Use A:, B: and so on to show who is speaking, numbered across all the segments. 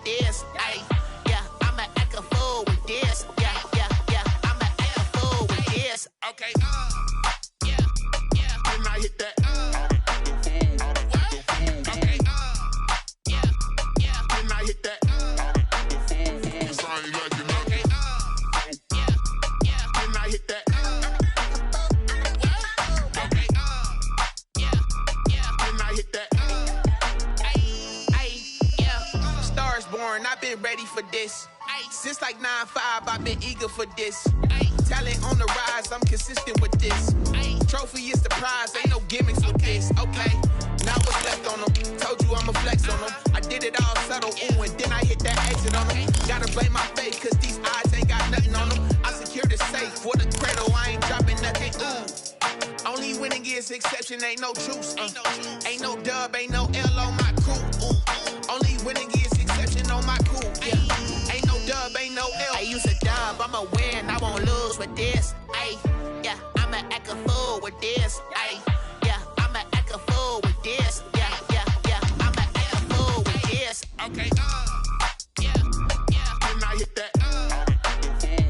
A: this. Ay, yeah, I'ma act a fool with this. Yeah, yeah, yeah, I'ma act a fool with this. Okay, yeah, yeah. Then I hit that. Okay, yeah, yeah. Then I hit that. I've been ready for this. Since like 9-5, I've been eager for this. Talent on the rise, I'm consistent with this. Trophy is the prize, ain't no gimmicks with this. Okay, now what's left on them? Told you I'ma flex on them. I did it all subtle, ooh, and then I hit that exit on them. Gotta blame my face, cause these odds ain't got nothing on them. I secured the safe with a cradle, I ain't dropping nothing, ooh. Only winning is exception, ain't no truce. Ain't no dub, ain't no L on my crew. Only winning is exception on my crew. Yeah. Ain't no dub, ain't no L. I use a dub, I'ma win, I won't lose with this. Ay, yeah, I'ma act a fool with this. Ay, yeah, I'ma act a fool with this. Yeah, yeah, yeah, I'ma act a fool with this. Okay, yeah, yeah. Then I hit that. Okay,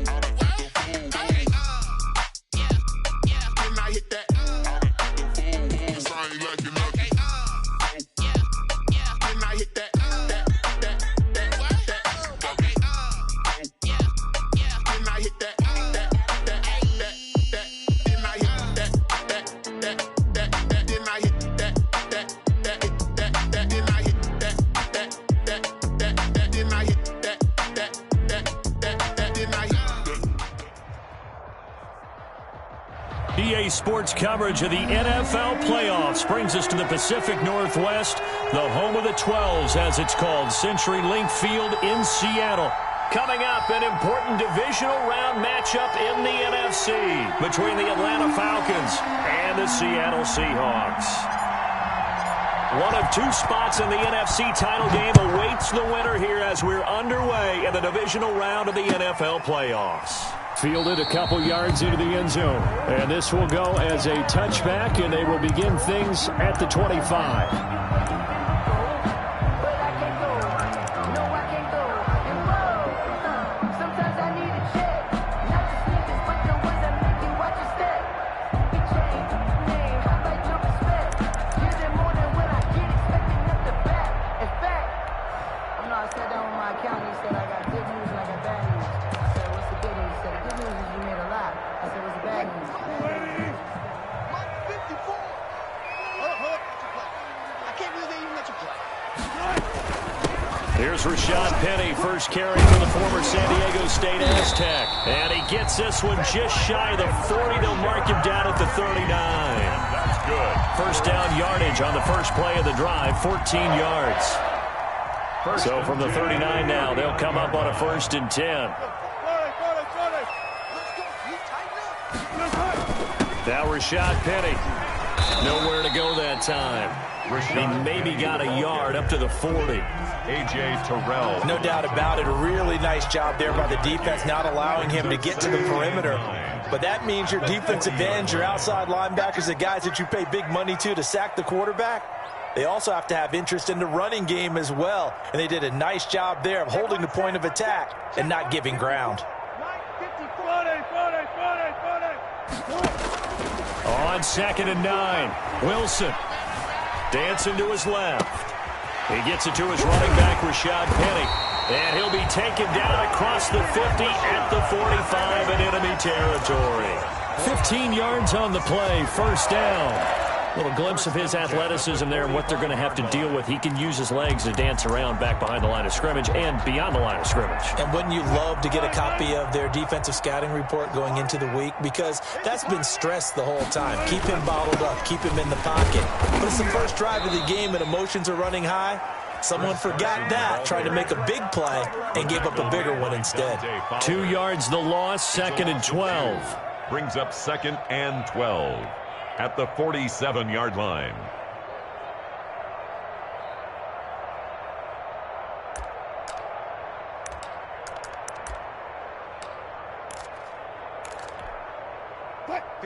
A: yeah, yeah. Then I hit that.
B: EA Sports coverage of the NFL playoffs brings us to the Pacific Northwest, the home of the 12s, as it's called, CenturyLink Field in Seattle. Coming up, an important divisional round matchup in the NFC between the Atlanta Falcons and the Seattle Seahawks. One of two spots in the NFC title game awaits the winner here as we're underway in the divisional round of the NFL playoffs. Fielded a couple yards into the end zone. And this will go as a touchback, and they will begin things at the 25. Here's Rashad Penny, first carry for the former San Diego State Aztec. And he gets this one just shy of the 40. They'll mark him down at the 39.
C: That's good.
B: First down yardage on the first play of the drive, 14 yards. So from the 39 now, they'll come up on a 1st and 10. Now Rashad Penny. Nowhere to go that time. He maybe got a yard up to the 40.
C: A.J. Terrell.
D: No doubt about it. A really nice job there by the defense, not allowing him to get to the perimeter. But that means your defensive ends, your outside linebackers, the guys that you pay big money to sack the quarterback, they also have to have interest in the running game as well. And they did a nice job there of holding the point of attack and not giving ground.
B: On 2nd and 9, Wilson dancing to his left. He gets it to his running back, Rashad Penny. And he'll be taken down across the 50 at the 45 in enemy territory. 15 yards on the play, first down. Little glimpse of his athleticism there and what they're going to have to deal with. He can use his legs to dance around back behind the line of scrimmage and beyond the line of scrimmage.
D: And wouldn't you love to get a copy of their defensive scouting report going into the week? Because that's been stressed the whole time. Keep him bottled up. Keep him in the pocket. But it's the first drive of the game and emotions are running high. Someone forgot that, trying to make a big play and gave up a bigger one instead.
B: 2 yards the loss, 2nd and 12.
C: Brings up 2nd and 12 at the 47-yard line.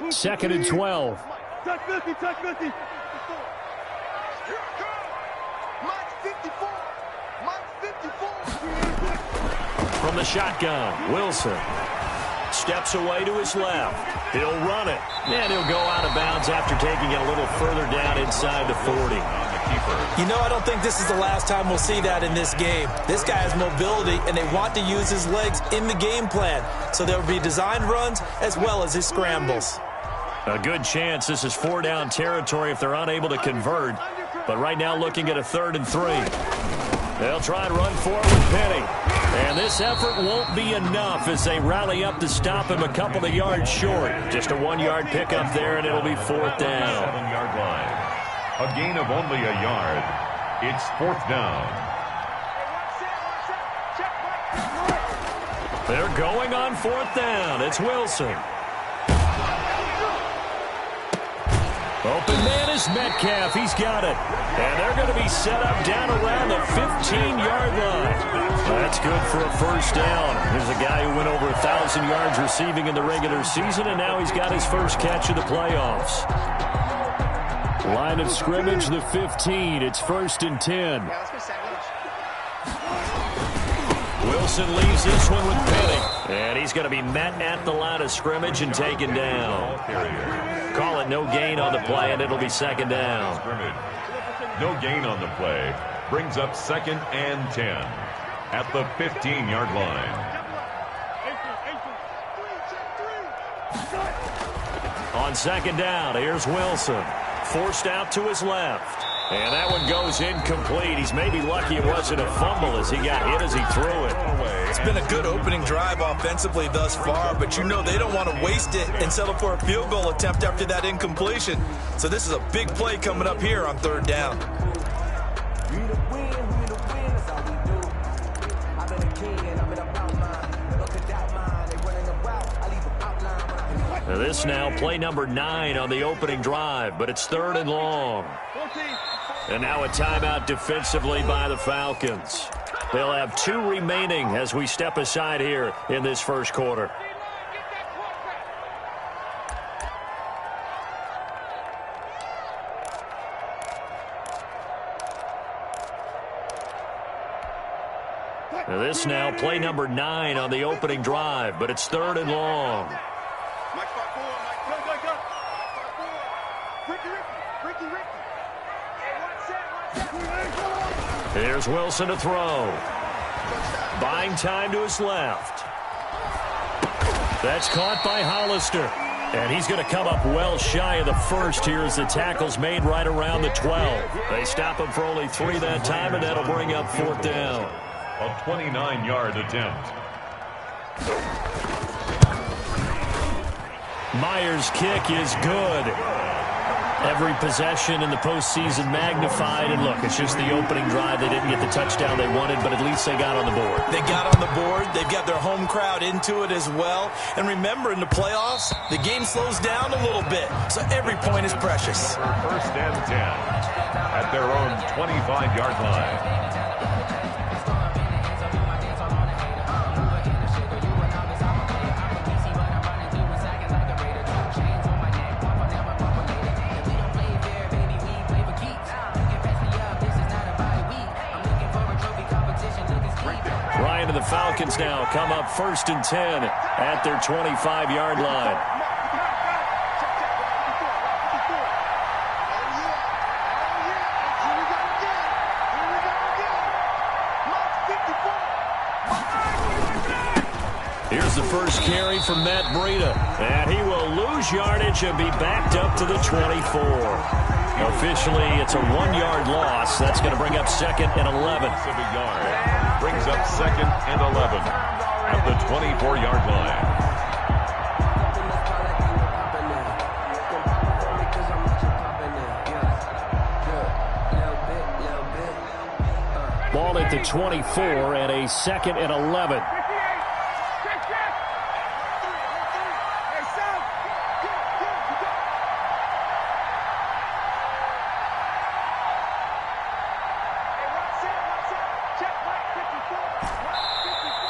B: Second and 12.
E: Touch 50, touch 50. Mike 54. Mike 54.
B: From the shotgun, Wilson steps away to his left. He'll run it, and he'll go out of bounds after taking it a little further down inside the 40.
D: You know, I don't think this is the last time we'll see that in this game. This guy has mobility, and they want to use his legs in the game plan. So there will be designed runs as well as his scrambles.
B: A good chance this is 4-down territory if they're unable to convert. But right now looking at a 3rd and 3. They'll try and run forward with Penny. And this effort won't be enough as they rally up to stop him a couple of yards short. Just a 1-yard pickup there, and it'll be 4th down.
C: 7-yard line. A gain of only a yard. It's 4th down.
B: They're going on 4th down. It's Wilson. Open man is Metcalf. He's got it. And they're going to be set up down around the 15-yard line. That's good for a 1st down. Here's a guy who went over 1,000 yards receiving in the regular season, and now he's got his first catch of the playoffs. Line of scrimmage, the 15. It's 1st and 10. Wilson leaves this one with Penny. And he's going to be met at the line of scrimmage and taken down. Call it no gain on the play, and it'll be 2nd down.
C: No gain on the play. Brings up 2nd and 10 at the 15-yard line.
B: On 2nd down, here's Wilson. Forced out to his left. And that one goes incomplete. He's maybe lucky it wasn't a fumble as he got hit as he threw it.
D: It's been a good opening drive offensively thus far, but you know they don't want to waste it and settle for a field goal attempt after that incompletion. So this is a big play coming up here on 3rd down.
B: This now play number 9 on the opening drive, but it's 3rd and long. And now a timeout defensively by the Falcons. They'll have 2 remaining as we step aside here in this 1st quarter. This now play number 9 on the opening drive, but it's 3rd and long. Here's Wilson to throw. Buying time to his left. That's caught by Hollister. And he's going to come up well shy of the 1st here as the tackle's made right around the 12. They stop him for only 3 that time, and that'll bring up 4th down.
C: A 29-yard attempt.
B: Myers' kick is good. Every possession in the postseason magnified. And look, it's just the opening drive. They didn't get the touchdown they wanted, but at least they got on the board.
D: They got on the board. They've got their home crowd into it as well. And remember, in the playoffs, the game slows down a little bit. So every point is precious.
C: 1st and 10 at their own 25-yard line.
B: The Falcons now come up 1st and 10 at their 25-yard line. Here's the first carry from Matt Breida, and he will lose yardage and be backed up to the 24. Officially, it's a 1-yard loss. That's going to bring up 2nd and 11.
C: Brings up 2nd and 11 at the 24-yard line.
B: Ball at the 24 and a 2nd and 11.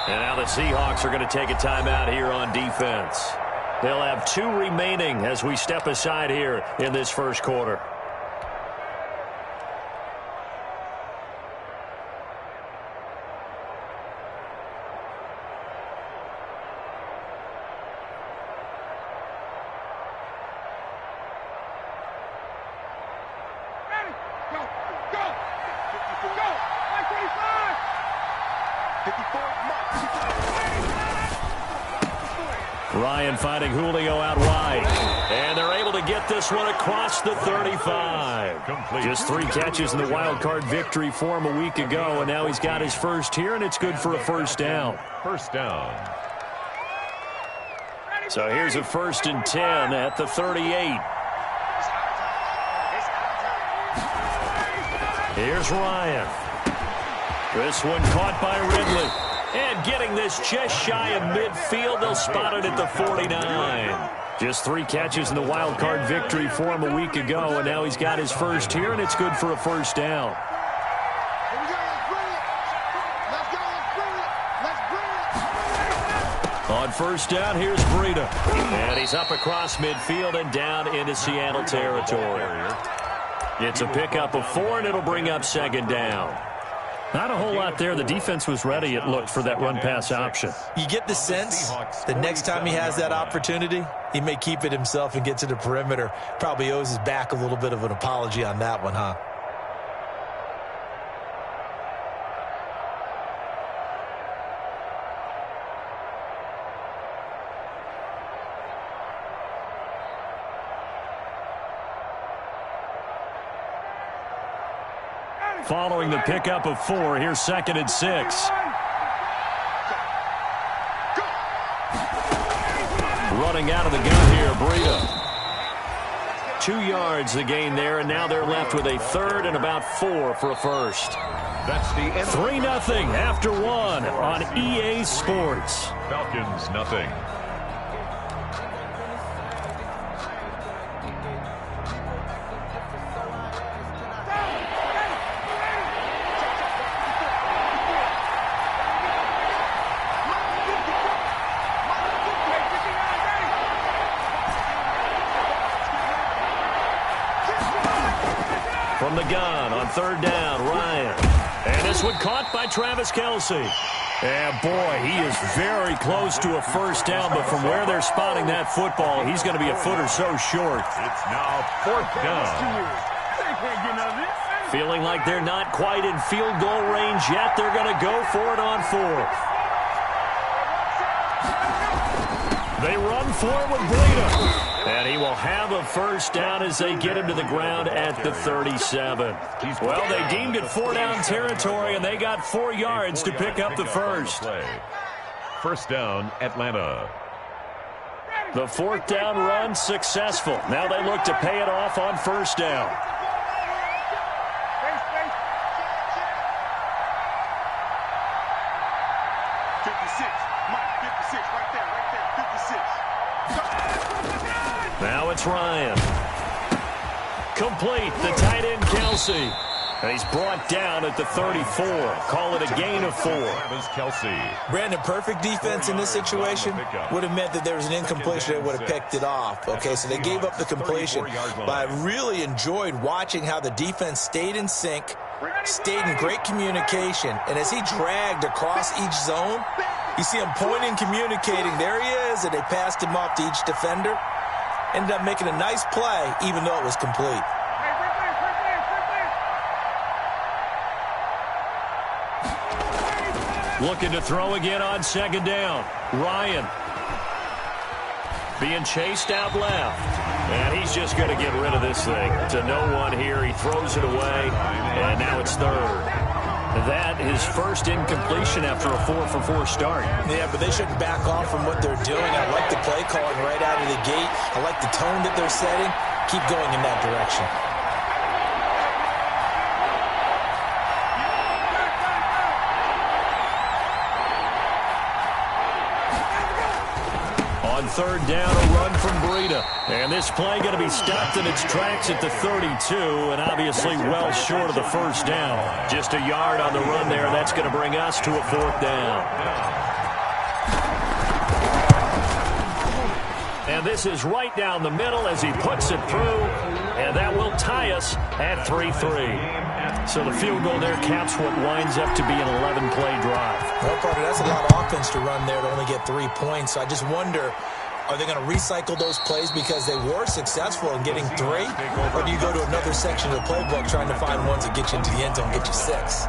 B: And now the Seahawks are going to take a timeout here on defense. They'll have 2 remaining as we step aside here in this 1st quarter. Ryan finding Julio out wide. And they're able to get this one across the 35. Just 3 catches in the wild card victory for him a week ago, and now he's got his first here, and it's good for a first down.
C: First down.
B: So here's a 1st and 10 at the 38. Here's Ryan. This one caught by Ridley. And getting this just shy of midfield, they'll spot it at the 49. Just 3 catches in the wild card victory for him a week ago, and now he's got his first here, and it's good for a first down. On first down, here's Breida. And he's up across midfield and down into Seattle territory. It's a pickup of 4, and it'll bring up 2nd down. Not a whole lot there. The defense was ready, it looked, for that run-pass option.
D: You get the sense the next time he has that opportunity, he may keep it himself and get to the perimeter. Probably owes his back a little bit of an apology on that one, huh?
B: Following the pickup of 4, here's 2nd and 6. Running out of the gun here, Breida. 2 yards the gain there, and now they're left with a 3rd and about 4 for a first.
C: That's the end.
B: 3-0 after 1 on EA Sports.
C: Falcons, nothing.
B: From the gun on 3rd down, Ryan. And this one caught by Travis Kelce. And boy, he is very close to a first down, but from where they're spotting that football, he's going to be a foot or so short.
C: It's now 4th down.
B: Feeling like they're not quite in field goal range yet, they're going to go for it on 4th. They run for it with Breida. And he will have a first down as they get him to the ground at the 37. Well, they deemed it 4-down territory, and they got 4 yards to pick up the first.
C: First down, Atlanta.
B: The 4th down run successful. Now they look to pay it off on first down. Now it's Ryan. Complete, the tight end Kelce. And he's brought down at the 34. Call it a gain of 4.
D: Brandon, perfect defense in this situation would have meant that there was an incompletion that would have picked it off. Okay, so they gave up the completion. But I really enjoyed watching how the defense stayed in sync, stayed in great communication. And as he dragged across each zone, you see him pointing, communicating. There he is, and they passed him off to each defender. Ended up making a nice play, even though it was complete.
B: Looking to throw again on 2nd down. Ryan being chased out left. And he's just going to get rid of this thing. To no one here. He throws it away. And now it's 3rd. That is first incompletion after a 4-for-4 start.
D: Yeah, but they shouldn't back off from what they're doing. I like the play calling right out of the gate. I like the tone that they're setting. Keep going in that direction.
B: On 3rd down, a run from Breida. And this play going to be stopped in its tracks at the 32, and obviously well short of the first down. Just a yard on the run there, and that's going to bring us to a 4th down. And this is right down the middle as he puts it through, and that will tie us at 3-3. So the field goal there caps what winds up to be an 11-play drive.
D: Well, Carter, that's a lot of offense to run there to only get 3 points. So I just wonder, are they going to recycle those plays because they were successful in getting 3? Or do you go to another section of the playbook trying to find ones that get you into the end zone and get you 6?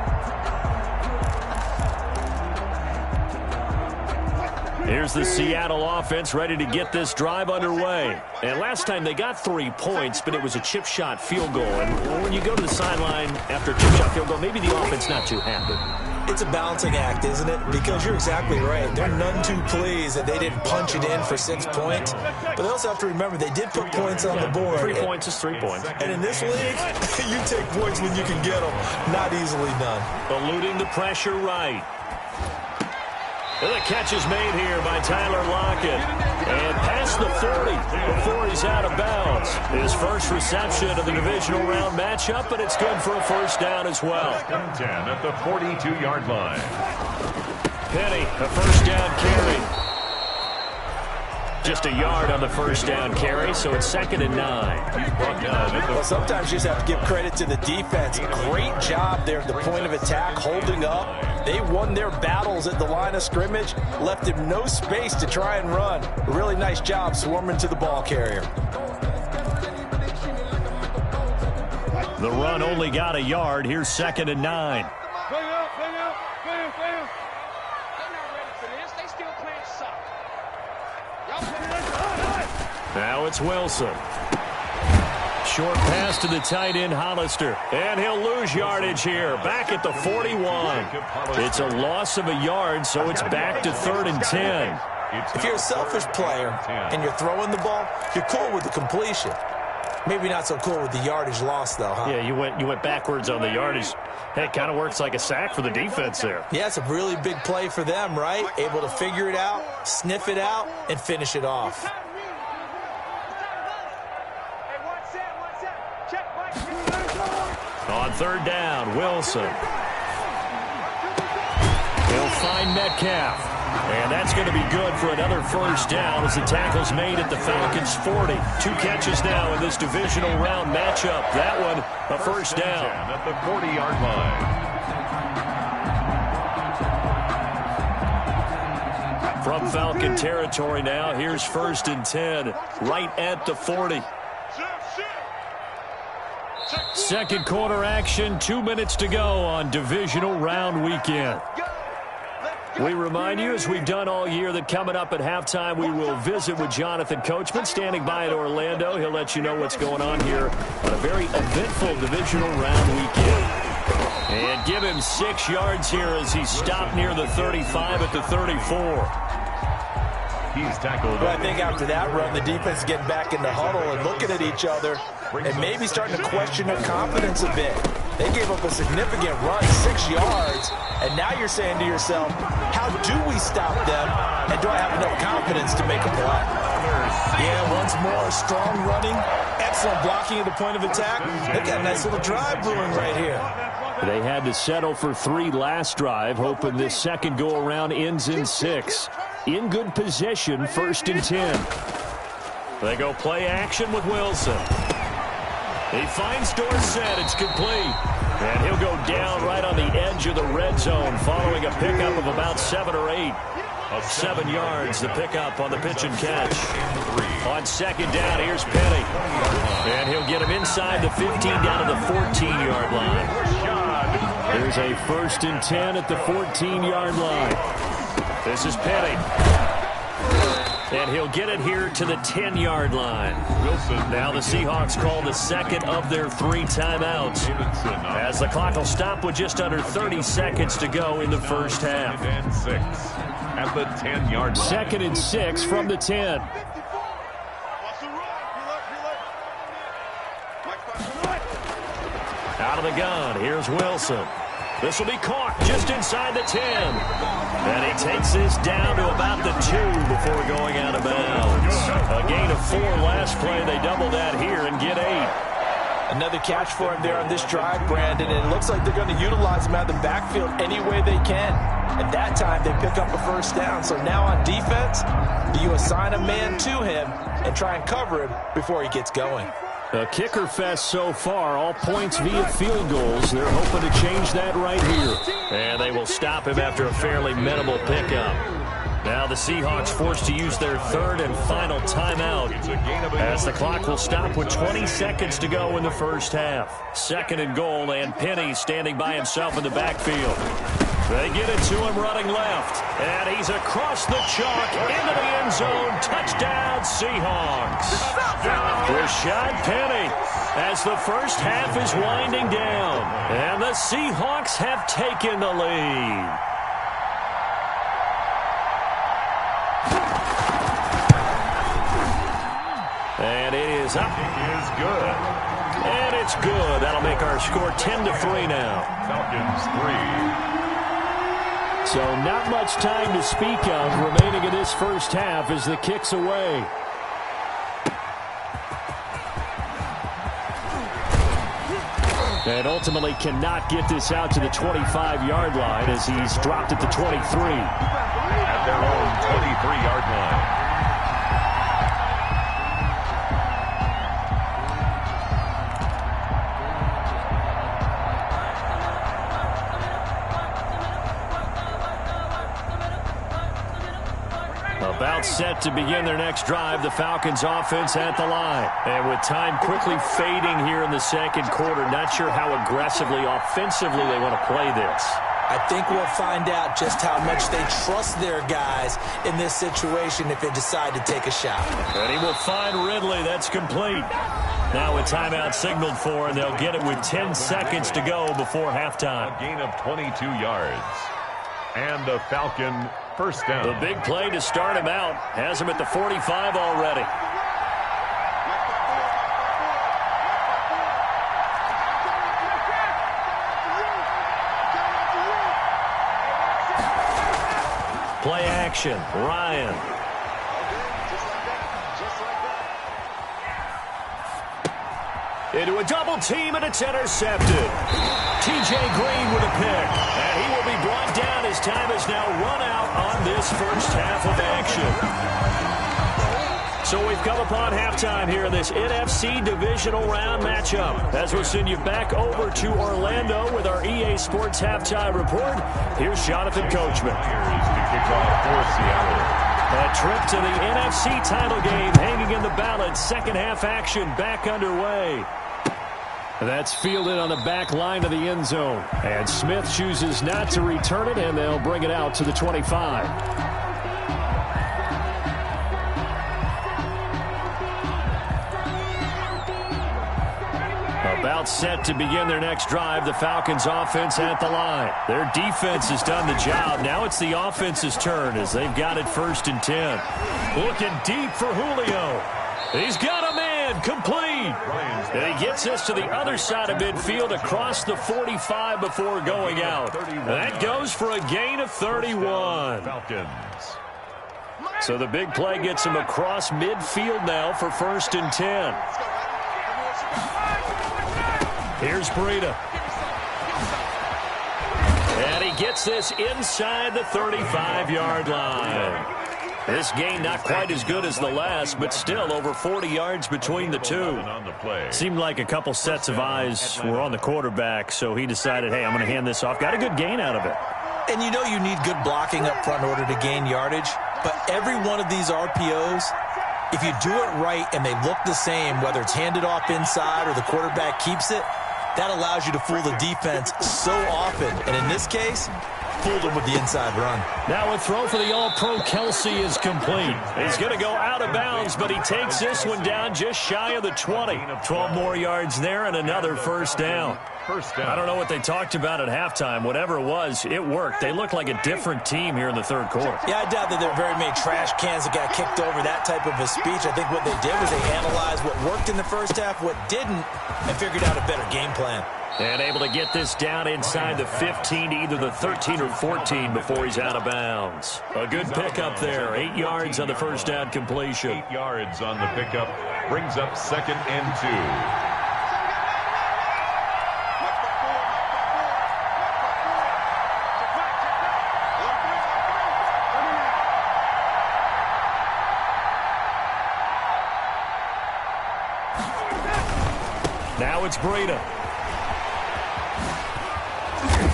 B: has the Seattle offense ready to get this drive underway. And last time they got 3 points, but it was a chip shot field goal. And when you go to the sideline after a chip shot field goal, maybe the offense not too happy.
D: It's a balancing act, isn't it? Because you're exactly right. They're none too pleased that they didn't punch it in for 6 points. But they also have to remember they did put points on the board.
B: 3 points is 3 points.
D: And in this league, you take points when you can get them. Not easily done.
B: Eluding the pressure right. And the catch is made here by Tyler Lockett. And past the 40 before he's out of bounds. His first reception of the divisional round matchup, but it's good for a first down as well.
C: 10 at the 42-yard line.
B: Penny, a first down carry. Just a yard on the first down carry, so it's 2nd and 9.
D: Well, sometimes you just have to give credit to the defense. Great job there at the point of attack, holding up. They won their battles at the line of scrimmage, left him no space to try and run. Really nice job swarming to the ball carrier.
B: The run only got a yard. Here's 2nd and 9. Now it's Wilson. Short pass to the tight end, Hollister. And he'll lose yardage here. Back at the 41. It's a loss of a yard, so it's back to 3rd and 10.
D: If you're a selfish player and you're throwing the ball, you're cool with the completion. Maybe not so cool with the yardage loss, though, huh?
B: Yeah, you went backwards on the yardage. Hey, it kind of works like a sack for the defense there.
D: Yeah, it's a really big play for them, right? Able to figure it out, sniff it out, and finish it off.
B: On 3rd down, Wilson. He'll find Metcalf. And that's going to be good for another first down as the tackle's made at the Falcons' 40. 2 catches now in this divisional round matchup. That one, a first down.
C: At the 40-yard line.
B: From Falcon territory now, here's 1st and 10, right at the 40. Second quarter action, 2 minutes to go on divisional round weekend. We remind you, as we've done all year, that coming up at halftime, we will visit with Jonathan Coachman, standing by in Orlando. He'll let you know what's going on here on a very eventful divisional round weekend. And give him 6 yards here as he's stopped near the 35 at the 34.
C: He's tackled.
D: But I think after that run, the defense is getting back in the huddle and looking at each other and maybe starting to question their confidence a bit. They gave up a significant run, 6 yards, and now you're saying to yourself, how do we stop them, and do I have enough confidence to make a play? Yeah, once more, strong running, excellent blocking at the point of attack. They've got a nice little drive brewing right here.
B: They had to settle for 3 last drive, hoping this second go-around ends in 6. In good position, 1st and 10. They go play action with Wilson. He finds Dorsett. It's complete. And he'll go down right on the edge of the red zone following a pickup of about 7 or 8. 7 yards, the pickup on the pitch and catch. On 2nd down, here's Penny. And he'll get him inside the 15 down to the 14-yard line. There's a 1st and 10 at the 14-yard line. This is Penny. And he'll get it here to the 10-yard line. Wilson. Now the Seahawks call the second of their 3 timeouts, as the clock will stop with just under 30 seconds to go in the first half.
C: 2nd and 6 at the 10-yard line.
B: 2nd and 6 from the 10. Out of the gun, here's Wilson. This will be caught just inside the 10. And he takes this down to about the 2 before going out of bounds. A gain of 4 last play. They double that here and get 8.
D: Another catch for him there on this drive, Brandon, and it looks like they're going to utilize him out of the backfield any way they can. At that time, they pick up a first down. So now on defense, you assign a man to him and try and cover him before he gets going.
B: A kicker fest so far, all points via field goals. They're hoping to change that right here. And they will stop him after a fairly minimal pickup. Now the Seahawks forced to use their 3rd and final timeout, as the clock will stop with 20 seconds to go in the first half. 2nd and goal, and Penny standing by himself in the backfield. They get it to him running left. And he's across the chalk into the end zone. Touchdown, Seahawks. Rashad Penny as the first half is winding down. And the Seahawks have taken the lead. And it is up.
C: It is good.
B: And it's good. That'll make our score 10-3 now.
C: Falcons 3.
B: So not much time to speak of remaining in this first half as the kick's away. And ultimately cannot get this out to the 25-yard line as he's dropped at the 23.
C: At their own 23-yard line.
B: About set to begin their next drive, the Falcons offense at the line. And with time quickly fading here in the second quarter, not sure how aggressively, offensively they want to play this.
D: I think we'll find out just how much they trust their guys in this situation if they decide to take a shot.
B: And he will find Ridley. That's complete. Now a timeout signaled for, and they'll get it with 10 seconds to go before halftime.
C: A gain of 22 yards. And a Falcon first down.
B: The big play to start him out has him at the 45 already. Play action, Ryan. Into a double team, and it's intercepted. T.J. Green with a pick, and he will be brought down as time has now run out on this first half of action. So we've come upon halftime here in this NFC divisional round matchup. As we'll send you back over to Orlando with our EA Sports halftime report, here's Jonathan Coachman. A trip to the NFC title game hanging in the balance. Second half action back underway. That's fielded on the back line of the end zone. And Smith chooses not to return it, and they'll bring it out to the 25. About set to begin their next drive, the Falcons offense at the line. Their defense has done the job. Now it's the offense's turn as they've got it 1st and 10. Looking deep for Julio. He's got a man, complete. And he gets us to the other side of midfield across the 45 before going out. That goes for a gain of 31.
C: Falcons.
B: So the big play gets him across midfield now for 1st and 10. Here's Breida. And he gets this inside the 35-yard line. This game not quite as good as the last, but still over 40 yards between the two. Seemed like a couple sets of eyes were on the quarterback, so he decided, hey, I'm going to hand this off. Got a good gain out of it.
D: And you know you need good blocking up front in order to gain yardage, but every one of these RPOs, if you do it right and they look the same, whether it's handed off inside or the quarterback keeps it, that allows you to fool the defense so often. And in this case, fooled him with the inside run.
B: Now a throw for the All-Pro Kelsey is complete. He's going to go out of bounds, but he takes this one down just shy of the 20. 12 more yards there and another first down. I don't know what they talked about at halftime. Whatever it was, it worked. They look like a different team here in the third quarter.
D: Yeah, I doubt that there are very many trash cans that got kicked over, that type of a speech. I think what they did was they analyzed what worked in the first half, what didn't, and figured out a better game plan.
B: And able to get this down inside the 15 to either the 13 or 14 before he's out of bounds. A good pickup there. 8 yards on the first down completion.
C: 8 yards on the pickup. Brings up 2nd and 2.
B: Now it's Breida.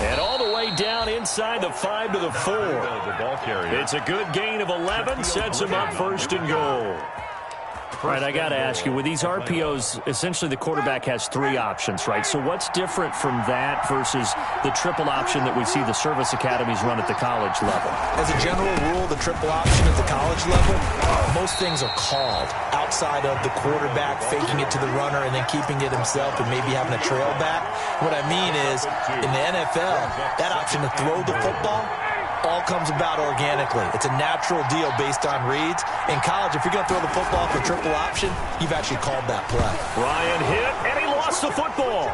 B: And all the way down inside the 5 to the 4.
C: The ball carrier.
B: It's a good gain of 11. Sets him up 1st and goal. All right, I got to ask you, with these RPOs, essentially the quarterback has 3 options, right? So what's different from that versus the triple option that we see the service academies run at the college level?
D: As a general rule, the triple option at the college level, most things are called outside of the quarterback faking it to the runner and then keeping it himself and maybe having a trail back. What I mean is, in the NFL, that option to throw the football all comes about organically. It's a natural deal based on reads. In college, if you're going to throw the football for triple option, you've actually called that play.
B: Ryan hit, and he lost the football.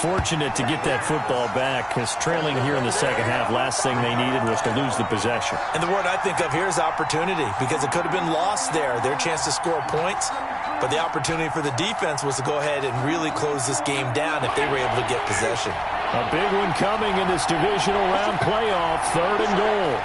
B: Fortunate to get that football back, because trailing here in the second half, last thing they needed was to lose the possession.
D: And the word I think of here is opportunity, because it could have been lost there, their chance to score points. But the opportunity for the defense was to go ahead and really close this game down if they were able to get possession.
B: A big one coming in this divisional round playoff, 3rd and goal.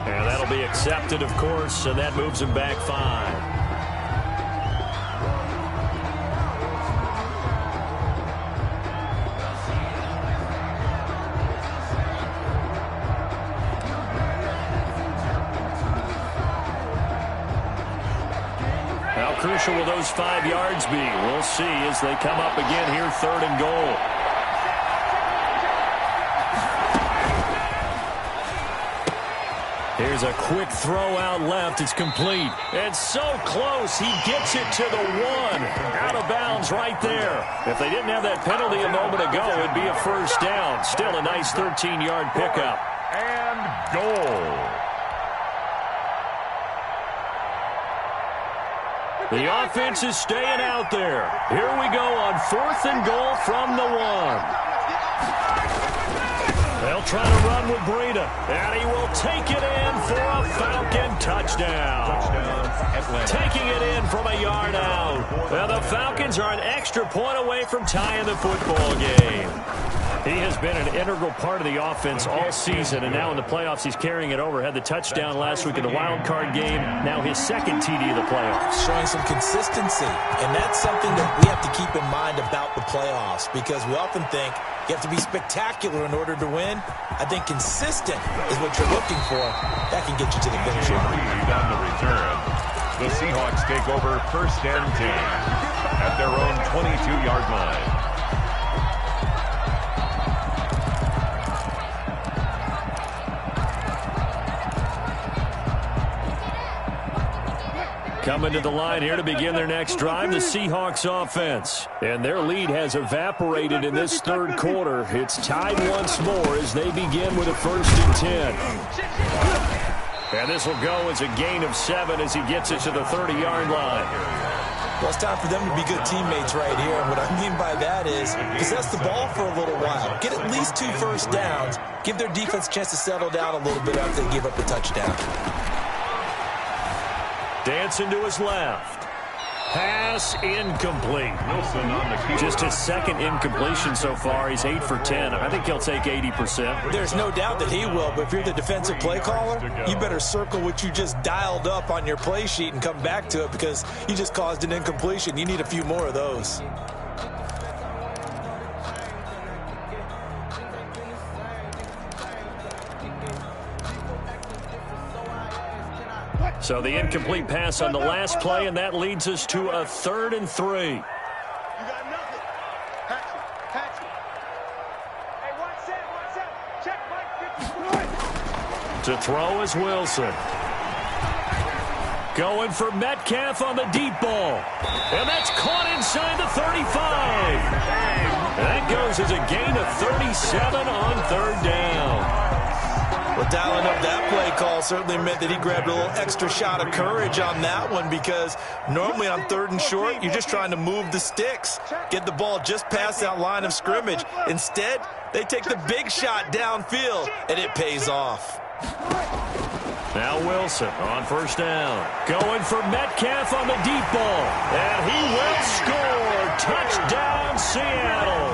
B: And that'll be accepted, of course, and that moves him back 5. How crucial will those 5 yards be? We'll see as they come up again here, 3rd and goal. Here's a quick throw out left. It's complete. It's so close. He gets it to the 1. Out of bounds right there. If they didn't have that penalty a moment ago, it'd be a first down. Still a nice 13-yard pickup.
C: And goal.
B: The offense is staying out there. Here we go on 4th and goal from the 1. They'll try to run with Breida, and he will take it in for a Falcon touchdown. Taking it in from a yard out. Well, the Falcons are an extra point away from tying the football game. He has been an integral part of the offense all season, and now in the playoffs he's carrying it over. Had the touchdown last week in the wild card game. Now his 2nd TD of the playoffs.
D: Showing some consistency, and that's something that we have to keep in mind about the playoffs, because we often think you have to be spectacular in order to win. I think consistent is what you're looking for. That can get you to the finish line.
C: On the return, the Seahawks take over 1st and 10 at their own 22-yard line.
B: Coming to the line here to begin their next drive, the Seahawks offense. And their lead has evaporated in this 3rd quarter. It's tied once more as they begin with a 1st and 10. And this will go as a gain of 7 as he gets it to the 30-yard line.
D: Well, it's time for them to be good teammates right here. And what I mean by that is possess the ball for a little while. Get at least 2 first downs. Give their defense a chance to settle down a little bit after they give up the touchdown.
B: Dancing to his left. Pass incomplete. Just his 2nd incompletion so far. He's 8 for 10. I think he'll take 80%.
D: There's no doubt that he will, but if you're the defensive play caller, you better circle what you just dialed up on your play sheet and come back to it, because you just caused an incompletion. You need a few more of those.
B: So the incomplete pass on the last play, and that leads us to a 3rd and 3.
E: You got nothing. Patch it. Hey, one set. Check Mike 51.
B: To throw is Wilson. Going for Metcalf on the deep ball. And that's caught inside the 35. That goes as a gain of 37 on 3rd down.
D: Well, dialing up that play call certainly meant that he grabbed a little extra shot of courage on that one, because normally on 3rd and short, you're just trying to move the sticks, get the ball just past that line of scrimmage. Instead, they take the big shot downfield, and it pays off.
B: Now Wilson on 1st down. Going for Metcalf on the deep ball. And he will score. Touchdown, Seattle.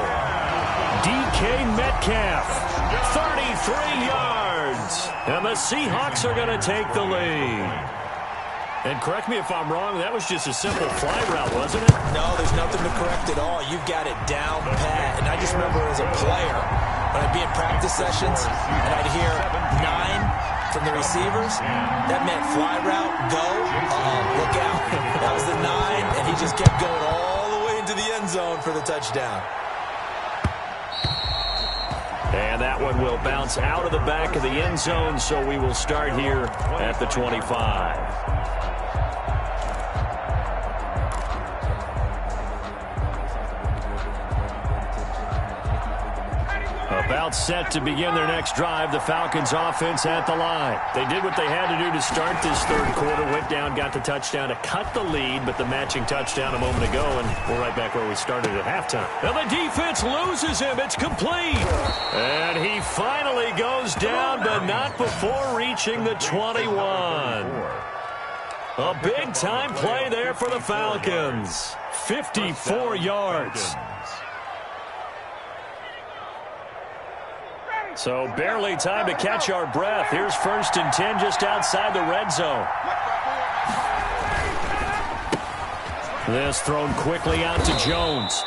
B: Deep DK Metcalf, 33 yards. And the Seahawks are going to take the lead. And correct me if I'm wrong, that was just a simple fly route, wasn't it?
D: No, there's nothing to correct at all. You've got it down pat. And I just remember as a player, when I'd be in practice sessions and I'd hear 9 from the receivers, that meant fly route, go, look out. That was the 9, and he just kept going all the way into the end zone for the touchdown.
B: And that one will bounce out of the back of the end zone, so we will start here at the 25. About set to begin their next drive, the Falcons offense at the line. They did what they had to do to start this third quarter, went down, got the touchdown to cut the lead, but the matching touchdown a moment ago, and we're right back where we started at halftime. Now the defense loses him. It's complete. And he finally goes down, but not before reaching the 21. A big-time play there for the Falcons. 54 yards. So barely time to catch our breath. Here's 1st and 10 just outside the red zone. This thrown quickly out to Jones.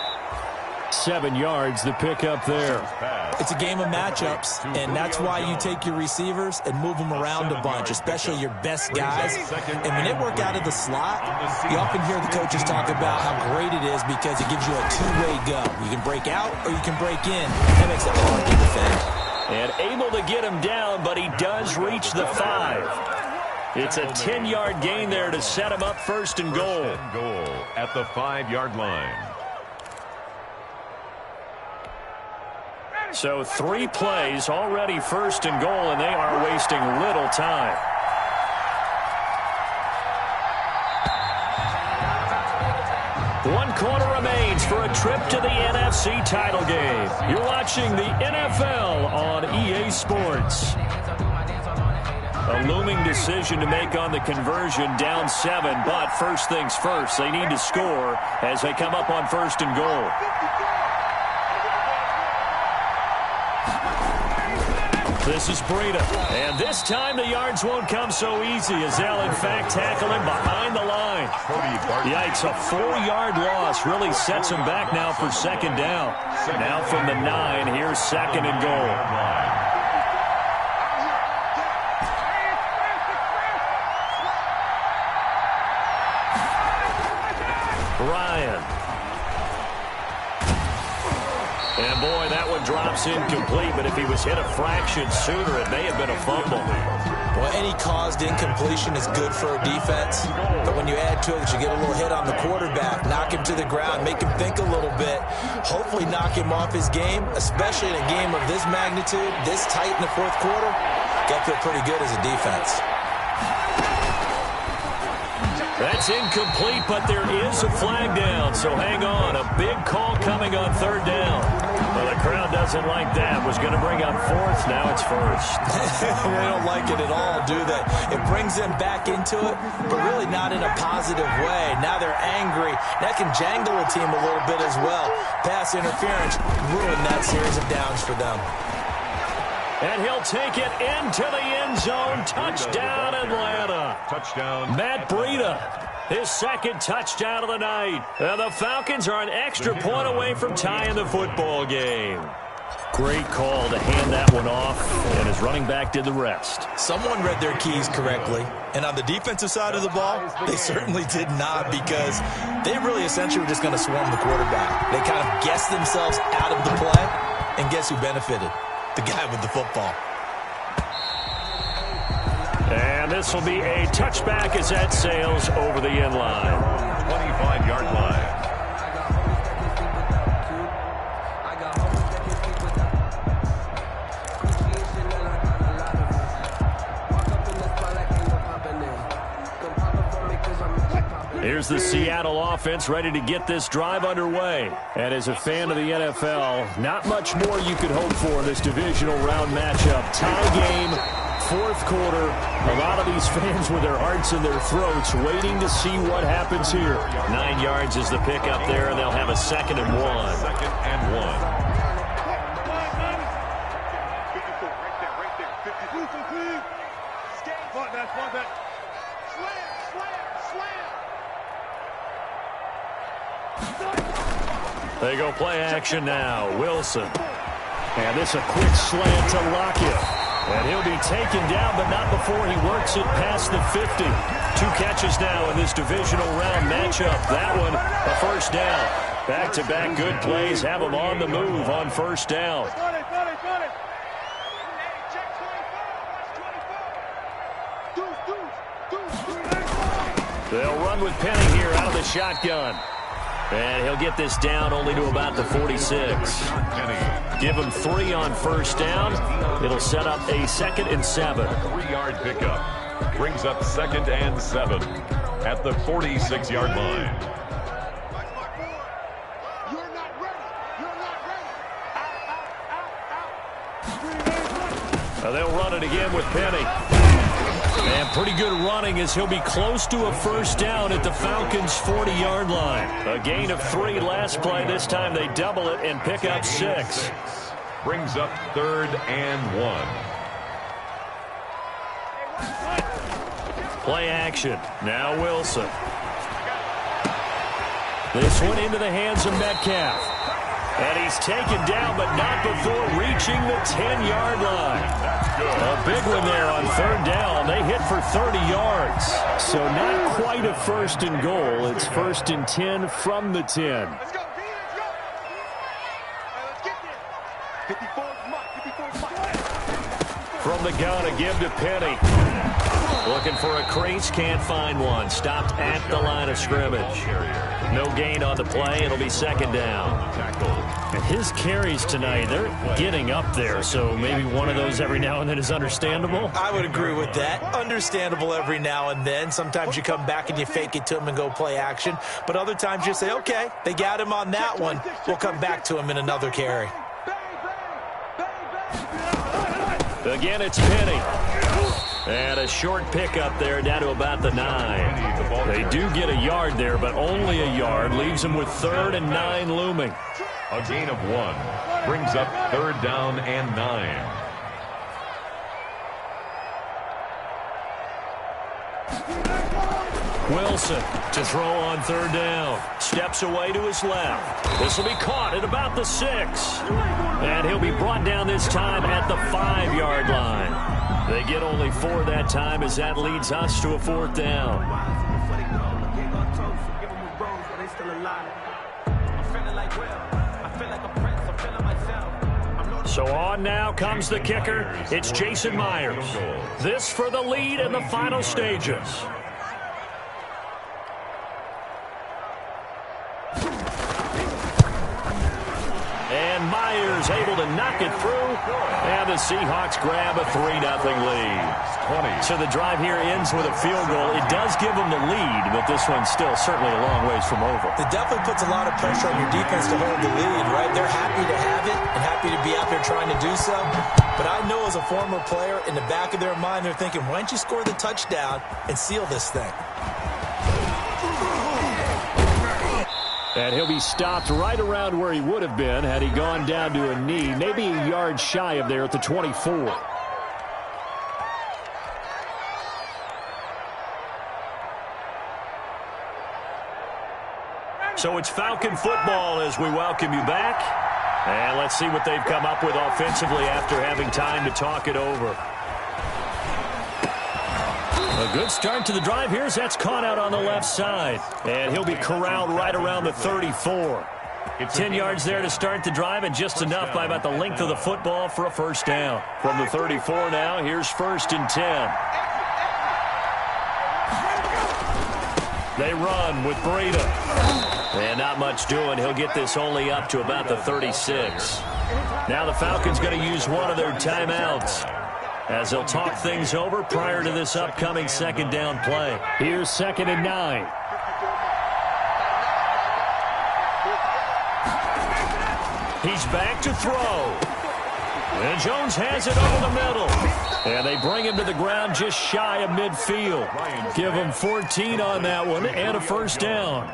B: 7 yards, the pickup there.
D: It's a game of matchups, and that's why you take your receivers and move them around a bunch, especially your best guys. And when they work out of the slot, you often hear the coaches talk about how great it is because it gives you a two-way go. You can break out or you can break in. That makes it hard to defend.
B: And able to get him down, but he does reach the 5. It's a 10-yard gain there to set him up 1st and goal.
C: At the 5-yard line.
B: So 3 plays, already 1st and goal, and they are wasting little time. One quarter remains for a trip to the NFC title game. You're watching the NFL on EA Sports. A looming decision to make on the conversion, down 7, but first things first, they need to score as they come up on 1st and goal. This is Breida, and this time the yards won't come so easy as they'll in fact tackle him behind the line. Yikes, a 4-yard loss really sets him back now for 2nd down. Now from the 9, here's 2nd and goal. Ryan. And boy, that one drops incomplete, but if he was hit a fraction sooner, it may have been a fumble.
D: Well, any caused incompletion is good for a defense, but when you add to it that you get a little hit on the quarterback, knock him to the ground, make him think a little bit, hopefully knock him off his game, especially in a game of this magnitude, this tight in the 4th quarter, got to feel pretty good as a defense.
B: That's incomplete, but there is a flag down, so hang on. A big call coming on 3rd down. Well, the crowd doesn't like that. Was going to bring up 4th, now it's 1st.
D: They don't like it at all, do they? It brings them back into it, but really not in a positive way. Now they're angry. That can jangle a team a little bit as well. Pass interference ruined that series of downs for them.
B: And he'll take it into the end zone. Touchdown, Atlanta.
C: Touchdown.
B: Matt Breida, his 2nd touchdown of the night. And the Falcons are an extra point away from tying the football game. Great call to hand that one off, and his running back did the rest.
D: Someone read their keys correctly, and on the defensive side of the ball, they certainly did not, because they really essentially were just going to swarm the quarterback. They kind of guessed themselves out of the play, and guess who benefited? The guy with the football.
B: And this will be a touchback as that sails over the end line.
C: 25-yard line.
B: Here's the Seattle offense ready to get this drive underway. And as a fan of the NFL, not much more you could hope for in this divisional round matchup. Tie game, 4th quarter. A lot of these fans with their hearts in their throats waiting to see what happens here. 9 yards is the pickup there, and they'll have a 2nd and 1.
C: 2nd and 1.
E: Fuck that, fuck that. Slam.
B: They go play action now. Wilson. And this a quick slant to Lockett. And he'll be taken down, but not before he works it past the 50. 2 catches now in this divisional round matchup. That one, a first down. Back-to-back good plays have him on the move on first down. They'll run with Penny here out of the shotgun. And he'll get this down only to about the 46. Give him 3 on first down. It'll set up a 2nd and 7.
C: 3-yard pickup. Brings up 2nd and 7 at the 46-yard line.
E: You're not ready. You're not ready.
B: They'll run it again with Penny. And pretty good running as he'll be close to a first down at the Falcons' 40-yard line. A gain of 3 last play. This time they double it and pick up 6.
C: Brings up 3rd and 1.
B: Play action. Now Wilson. This one into the hands of Metcalf. And he's taken down, but not before reaching the 10-yard line. A big one there on 3rd down. They hit for 30 yards. So not quite a 1st and goal. It's 1st and 10 from the 10.
E: Let's go, D, let's go. All right, let's get there. 54's Mike, 54's Mike.
B: From the gun, a give to Penny. Looking for a crease, can't find one. Stopped at the line of scrimmage. No gain on the play. It'll be 2nd down. And his carries tonight, they're getting up there, so maybe one of those every now and then is understandable.
D: I would agree with that. Understandable every now and then. Sometimes you come back and you fake it to him and go play action. But other times you say, okay, they got him on that one. We'll come back to him in another carry.
B: Again, it's Penny. And a short pickup there down to about the 9. They do get a yard there, but only a yard. Leaves them with 3rd and 9 looming.
C: A gain of 1. Brings up 3rd down and 9.
B: Wilson to throw on 3rd down. Steps away to his left. This will be caught at about the 6. And he'll be brought down this time at the 5-yard line. They get only 4 that time as that leads us to a 4th down. So on now comes the kicker. It's Jason Myers. This for the lead in the final stages. And Myers able to knock it through. And the Seahawks grab a 3-0 lead. So the drive here ends with a field goal. It does give them the lead, but this one's still certainly a long ways from over.
D: It definitely puts a lot of pressure on your defense to hold the lead, right? They're happy to have it and happy to be out there trying to do so. But I know as a former player, in the back of their mind, they're thinking, why don't you score the touchdown and seal this thing?
B: And he'll be stopped right around where he would have been had he gone down to a knee, maybe a yard shy of there at the 24. So it's Falcon football as we welcome you back. And let's see what they've come up with offensively after having time to talk it over. A good start to the drive here as that's caught out on the left side. And he'll be corralled right around the 34. 10 yards there to start the drive, and just enough by about the length of the football for a first down. From the 34 now, here's 1st and 10. They run with Breida. And not much doing. He'll get this only up to about the 36. Now the Falcons going to use one of their timeouts as they'll talk things over prior to this upcoming 2nd down play. Here's 2nd and 9. He's back to throw. And Jones has it over the middle. And they bring him to the ground just shy of midfield. Give him 14 on that one and a first down.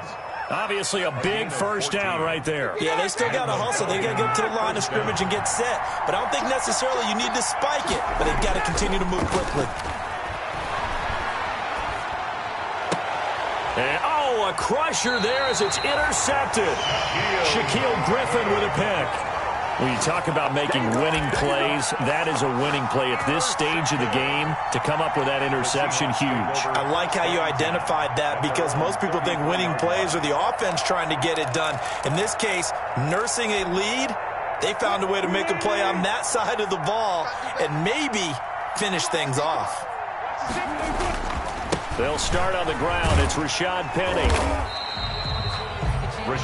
B: Obviously a big first down right there.
D: Yeah, they still got to hustle. They got to get to the line of scrimmage and get set. But I don't think necessarily you need to spike it, but they've got to continue to move quickly.
B: And, oh, a crusher there as it's intercepted. Shaquille Griffin with a pick. When you talk about making winning plays, that is a winning play at this stage of the game. To come up with that interception, huge.
D: I like how you identified that because most people think winning plays are the offense trying to get it done. In this case, nursing a lead, they found a way to make a play on that side of the ball and maybe finish things off.
B: They'll start on the ground. It's Rashad Penny. The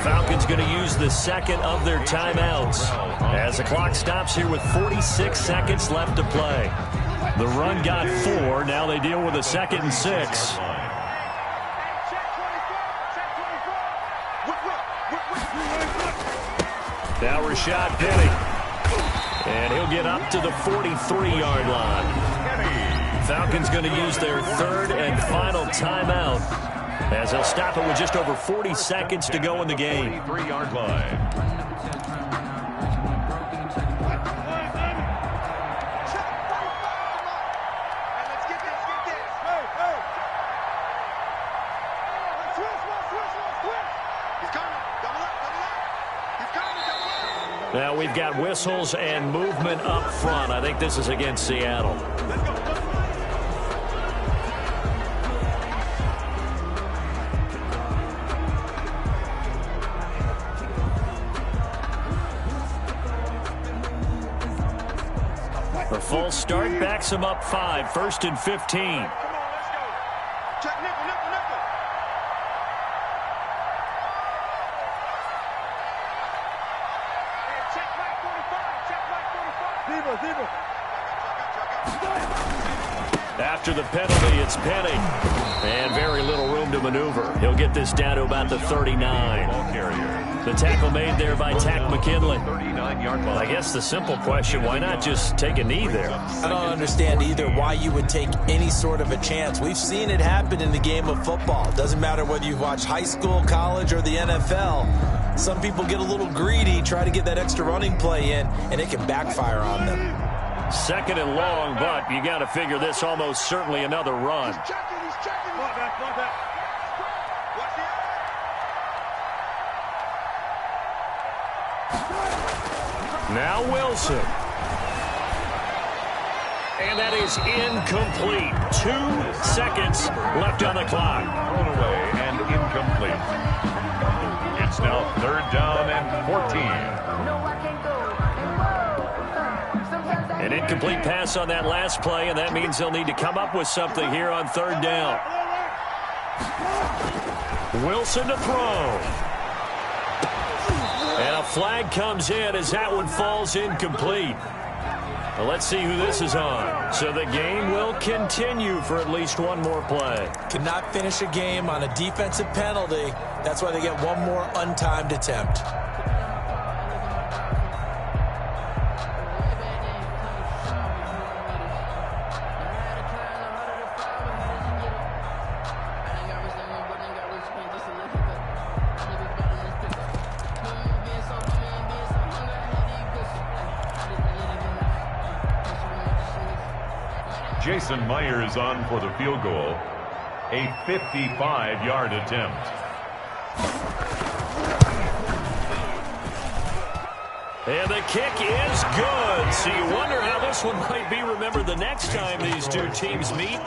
B: Falcons going to use the second of their timeouts as the clock stops here with 46 seconds left to play. The run got 4. Now they deal with a 2nd and 6. Now Rashad Penny. And he'll get up to the 43-yard line. Falcons going to use their 3rd and final timeout, as they'll stop it with just over 40 seconds to go in the game.
C: 43-yard line.
B: Now we've got whistles and movement up front. I think this is against Seattle. The full start backs him up 5. 1st and 15.
E: Come on, let's go. Check nickel, nickel, nickel. Hey, check right 45. Check right 45. Zebra.
B: After the penalty, it's Penny. And very little room to maneuver. He'll get this down to about the 39.
C: Ball carrier.
B: The tackle made there by Tack McKinley.
C: 39-yard line.
B: I guess the simple question, why not just take a knee there?
D: I don't understand either why you would take any sort of a chance. We've seen it happen in the game of football. It doesn't matter whether you've watched high school, college, or the NFL. Some people get a little greedy, try to get that extra running play in, and it can backfire on them.
B: 2nd and long, but you got to figure this almost certainly another run.
E: He's checking. Come on, back. Watch it.
B: Now Wilson. And that is incomplete. 2 seconds left on the clock.
C: Thrown away and incomplete. It's now 3rd down and 14.
B: An incomplete pass on that last play, and that means they'll need to come up with something here on 3rd down. Wilson to throw. And a flag comes in as that one falls incomplete. Well, let's see who this is on. So the game will continue for at least one more play.
D: Cannot finish a game on a defensive penalty. That's why they get one more untimed attempt.
C: Jason Myers on for the field goal. A 55-yard attempt.
B: And the kick is good. So you wonder how this one might be remembered the next time these two teams meet.